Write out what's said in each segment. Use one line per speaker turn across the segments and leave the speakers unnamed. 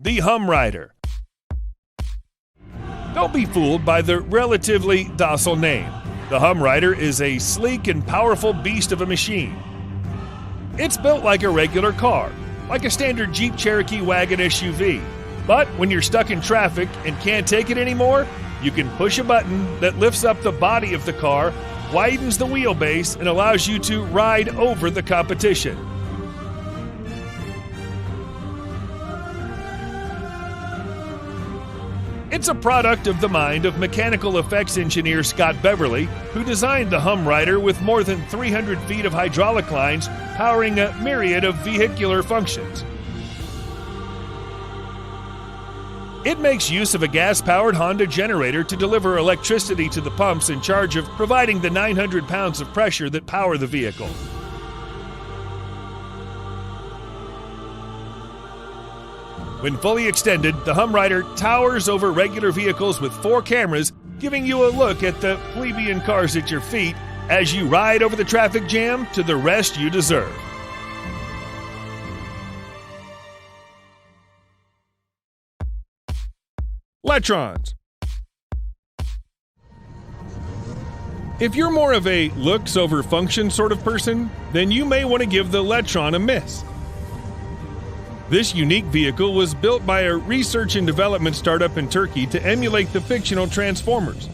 The Hum Rider. Don't be fooled by the relatively docile name. The Hum Rider is a sleek and powerful beast of a machine. It's built like a regular car, like a standard Jeep Cherokee wagon SUV. But when you're stuck in traffic and can't take it anymore, you can push a button that lifts up the body of the car, widens the wheelbase, and allows you to ride over the competition. It's a product of the mind of mechanical effects engineer Scott Beverly, who designed the Hum Rider with more than 300 feet of hydraulic lines powering a myriad of vehicular functions. It makes use of a gas-powered Honda generator to deliver electricity to the pumps in charge of providing the 900 pounds of pressure that power the vehicle. When fully extended, the Hum Rider towers over regular vehicles with 4 cameras, giving you a look at the plebeian cars at your feet as you ride over the traffic jam to the rest you deserve. Letrons. If you're more of a looks over function sort of person, then you may want to give the Letron a miss. This unique vehicle was built by a research and development startup in Turkey to emulate the fictional Transformers.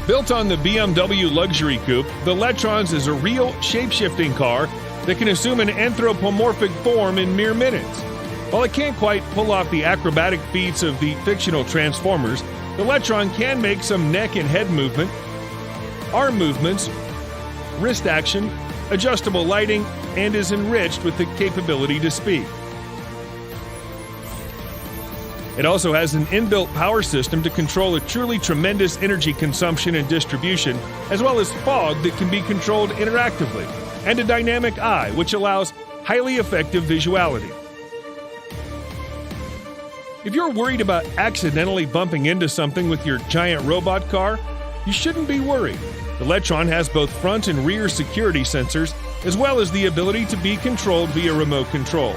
Built on the BMW luxury coupe, the Letrons is a real shape-shifting car that can assume an anthropomorphic form in mere minutes. While it can't quite pull off the acrobatic feats of the fictional Transformers, the Letron can make some neck and head movement, arm movements, wrist action, adjustable lighting, and is enriched with the capability to speak. It also has an inbuilt power system to control a truly tremendous energy consumption and distribution, as well as fog that can be controlled interactively, and a dynamic eye which allows highly effective visuality. If you're worried about accidentally bumping into something with your giant robot car, you shouldn't be worried. The Letron has both front and rear security sensors, as well as the ability to be controlled via remote control.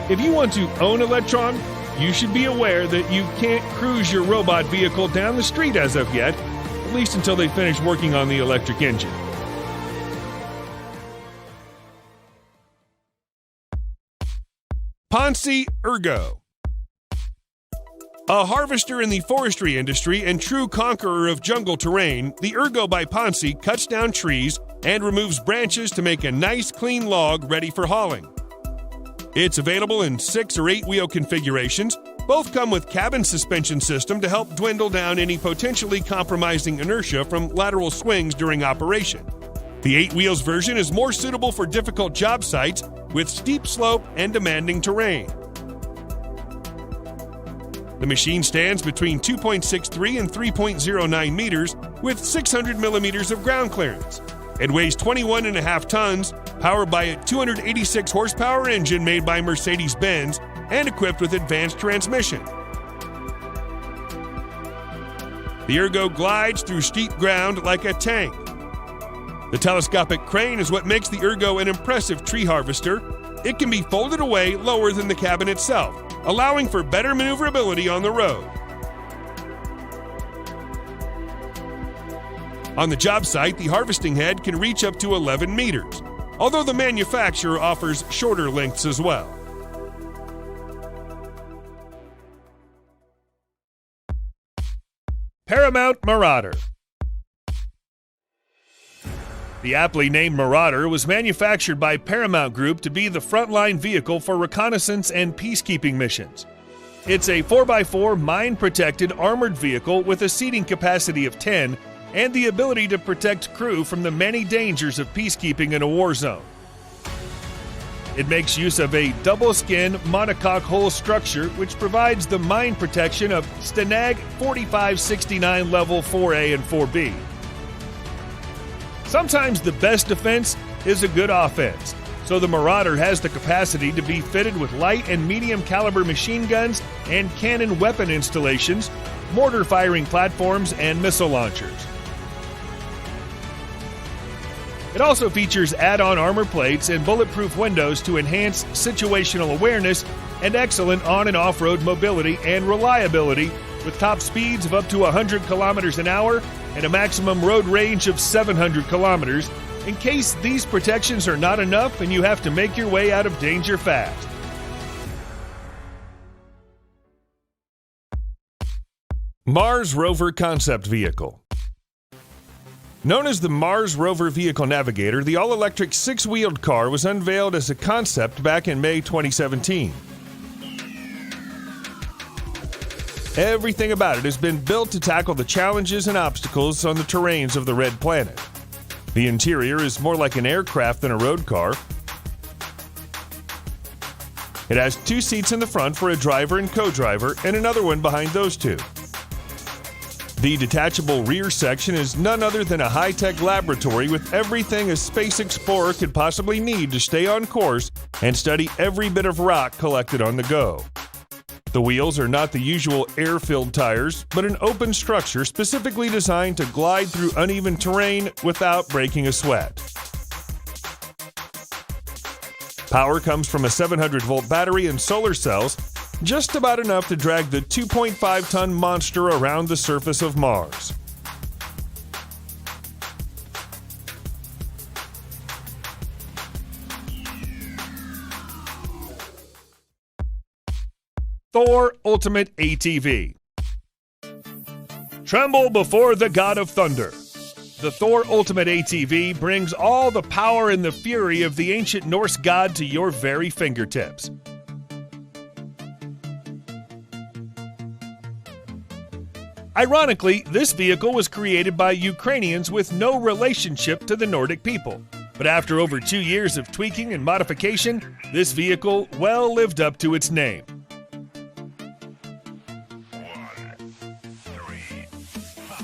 If you want to own a Letron, you should be aware that you can't cruise your robot vehicle down the street as of yet, at least until they finish working on the electric engine. Ponce Ergo. A harvester in the forestry industry and true conqueror of jungle terrain, the Ergo by Ponce cuts down trees and removes branches to make a nice clean log ready for hauling. It's available in 6 or 8-wheel configurations. Both come with cabin suspension system to help dwindle down any potentially compromising inertia from lateral swings during operation. The 8 wheels version is more suitable for difficult job sites with steep slope and demanding terrain. The machine stands between 2.63 and 3.09 meters with 600 millimeters of ground clearance. It weighs 21.5 tons, powered by a 286 horsepower engine made by Mercedes-Benz and equipped with advanced transmission. The Ergo glides through steep ground like a tank. The telescopic crane is what makes the Ergo an impressive tree harvester. It can be folded away lower than the cabin itself, allowing for better maneuverability on the road. On the job site, the harvesting head can reach up to 11 meters, although the manufacturer offers shorter lengths as well. Paramount Marauder. The aptly named Marauder was manufactured by Paramount Group to be the frontline vehicle for reconnaissance and peacekeeping missions. It's a 4x4 mine-protected armored vehicle with a seating capacity of 10 and the ability to protect crew from the many dangers of peacekeeping in a war zone. It makes use of a double-skin monocoque hull structure which provides the mine protection of STANAG 4569 Level 4A and 4B. Sometimes the best defense is a good offense, so the Marauder has the capacity to be fitted with light and medium caliber machine guns and cannon weapon installations, mortar firing platforms, and missile launchers. It also features add-on armor plates and bulletproof windows to enhance situational awareness and excellent on- and off-road mobility and reliability, with top speeds of up to 100 kilometers an hour and a maximum road range of 700 kilometers, in case these protections are not enough and you have to make your way out of danger fast. Mars Rover Concept Vehicle. Known as the Mars Rover Vehicle Navigator, the all-electric six-wheeled car was unveiled as a concept back in May 2017. Everything about it has been built to tackle the challenges and obstacles on the terrains of the Red Planet. The interior is more like an aircraft than a road car. It has 2 seats in the front for a driver and co-driver, and another one behind those 2. The detachable rear section is none other than a high-tech laboratory with everything a space explorer could possibly need to stay on course and study every bit of rock collected on the go. The wheels are not the usual air-filled tires, but an open structure specifically designed to glide through uneven terrain without breaking a sweat. Power comes from a 700-volt battery and solar cells, just about enough to drag the 2.5-ton monster around the surface of Mars. Thor Ultimate ATV. Tremble before the God of Thunder. The Thor Ultimate ATV brings all the power and the fury of the ancient Norse god to your very fingertips. Ironically, this vehicle was created by Ukrainians with no relationship to the Nordic people. But after over 2 years of tweaking and modification, this vehicle well lived up to its name.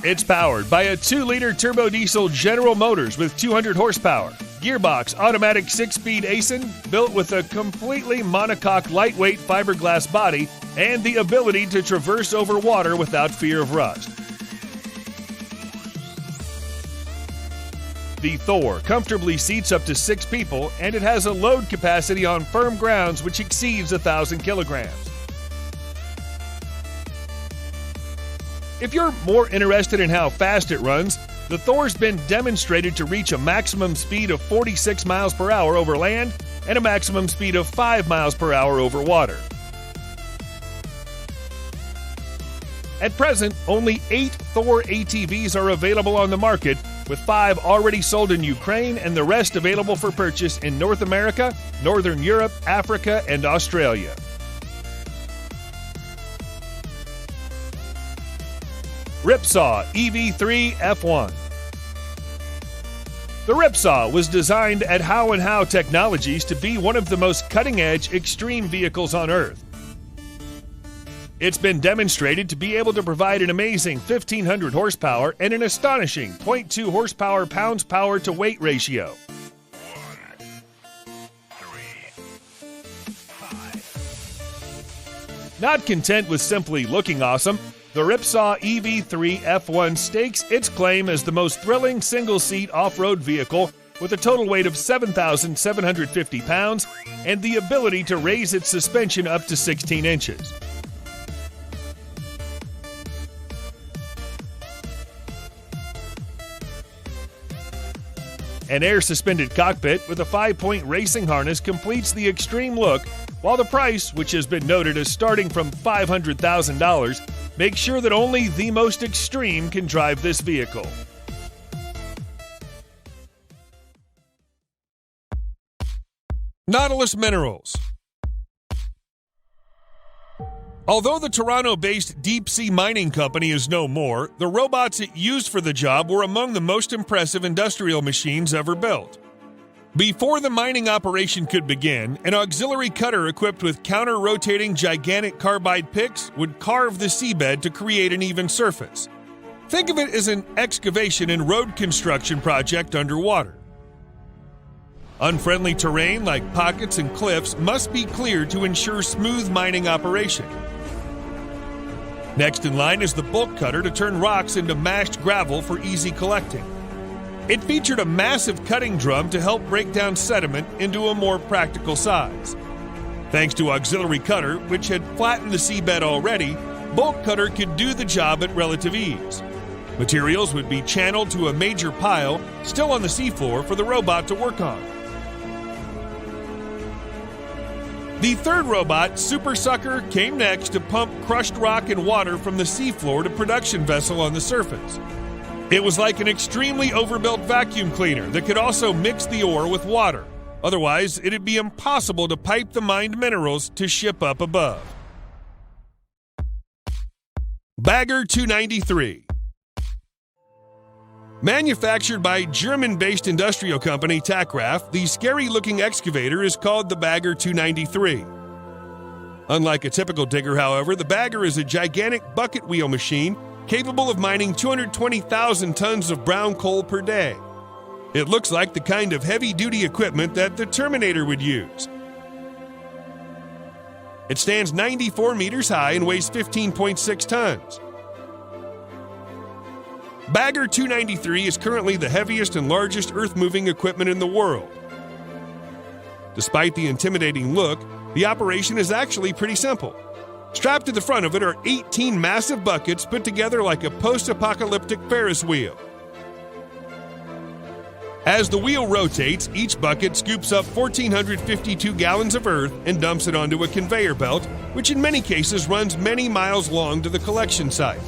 It's powered by a 2-liter turbo diesel General Motors with 200 horsepower, gearbox automatic 6-speed ASIN built with a completely monocoque lightweight fiberglass body and the ability to traverse over water without fear of rust. The Thor comfortably seats up to 6 people, and it has a load capacity on firm grounds which exceeds 1,000 kilograms. If you're more interested in how fast it runs, the Thor's been demonstrated to reach a maximum speed of 46 miles per hour over land and a maximum speed of 5 miles per hour over water. At present, only 8 Thor ATVs are available on the market, with 5 already sold in Ukraine and the rest available for purchase in North America, Northern Europe, Africa, and Australia. Ripsaw EV3 F1. The Ripsaw was designed at How & How Technologies to be one of the most cutting-edge extreme vehicles on Earth. It's been demonstrated to be able to provide an amazing 1,500 horsepower and an astonishing 0.2 horsepower pounds-power to weight ratio. Not content with simply looking awesome, the Ripsaw EV3 F1 stakes its claim as the most thrilling single-seat off-road vehicle with a total weight of 7,750 pounds and the ability to raise its suspension up to 16 inches. An air-suspended cockpit with a 5-point racing harness completes the extreme look, while the price, which has been noted as starting from $500,000, makes sure that only the most extreme can drive this vehicle. Nautilus Minerals. Although the Toronto-based deep-sea mining company is no more, the robots it used for the job were among the most impressive industrial machines ever built. Before the mining operation could begin, an auxiliary cutter equipped with counter-rotating gigantic carbide picks would carve the seabed to create an even surface. Think of it as an excavation and road construction project underwater. Unfriendly terrain like pockets and cliffs must be cleared to ensure smooth mining operation. Next in line is the bulk cutter to turn rocks into mashed gravel for easy collecting. It featured a massive cutting drum to help break down sediment into a more practical size. Thanks to auxiliary cutter, which had flattened the seabed already, bulk cutter could do the job at relative ease. Materials would be channeled to a major pile still on the seafloor for the robot to work on. The third robot, Super Sucker, came next to pump crushed rock and water from the seafloor to production vessel on the surface. It was like an extremely overbuilt vacuum cleaner that could also mix the ore with water. Otherwise, it'd be impossible to pipe the mined minerals to ship up above. Bagger 293. Manufactured by German-based industrial company Tackraft, the scary-looking excavator is called the Bagger 293. Unlike a typical digger, however, the Bagger is a gigantic bucket wheel machine capable of mining 220,000 tons of brown coal per day. It looks like the kind of heavy-duty equipment that the Terminator would use. It stands 94 meters high and weighs 15.6 tons. Bagger 293 is currently the heaviest and largest earth-moving equipment in the world. Despite the intimidating look, the operation is actually pretty simple. Strapped to the front of it are 18 massive buckets put together like a post-apocalyptic Ferris wheel. As the wheel rotates, each bucket scoops up 1,452 gallons of earth and dumps it onto a conveyor belt, which in many cases runs many miles long to the collection site.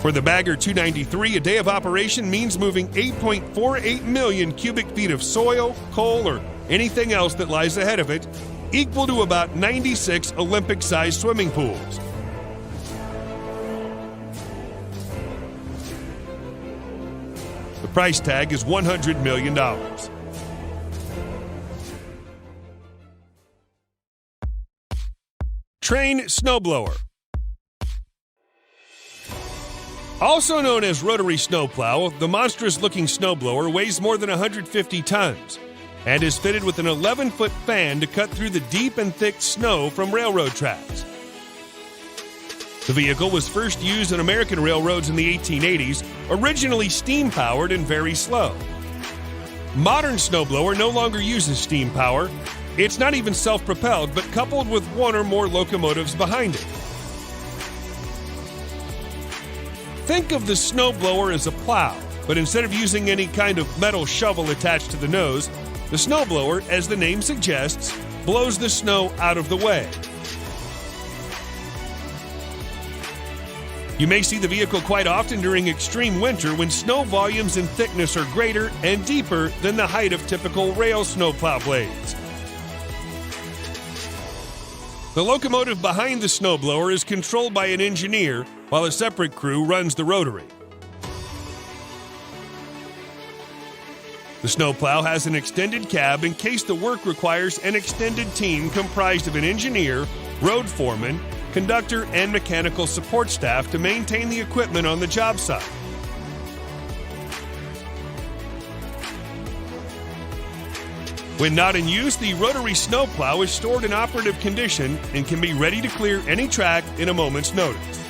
For the Bagger 293, a day of operation means moving 8.48 million cubic feet of soil, coal, or anything else that lies ahead of it, equal to about 96 Olympic-sized swimming pools. The price tag is $100 million. Trane Snowblower. Also known as rotary snowplow, the monstrous-looking snowblower weighs more than 150 tons and is fitted with an 11-foot fan to cut through the deep and thick snow from railroad tracks. The vehicle was first used on American railroads in the 1880s, originally steam-powered and very slow. Modern snowblower no longer uses steam power. It's not even self-propelled, but coupled with one or more locomotives behind it. Think of the snowblower as a plow, but instead of using any kind of metal shovel attached to the nose, the snowblower, as the name suggests, blows the snow out of the way. You may see the vehicle quite often during extreme winter when snow volumes and thickness are greater and deeper than the height of typical rail snowplow blades. The locomotive behind the snowblower is controlled by an engineer, while a separate crew runs the rotary. The snowplow has an extended cab in case the work requires an extended team comprised of an engineer, road foreman, conductor, and mechanical support staff to maintain the equipment on the job site. When not in use, the rotary snowplow is stored in operative condition and can be ready to clear any track in a moment's notice.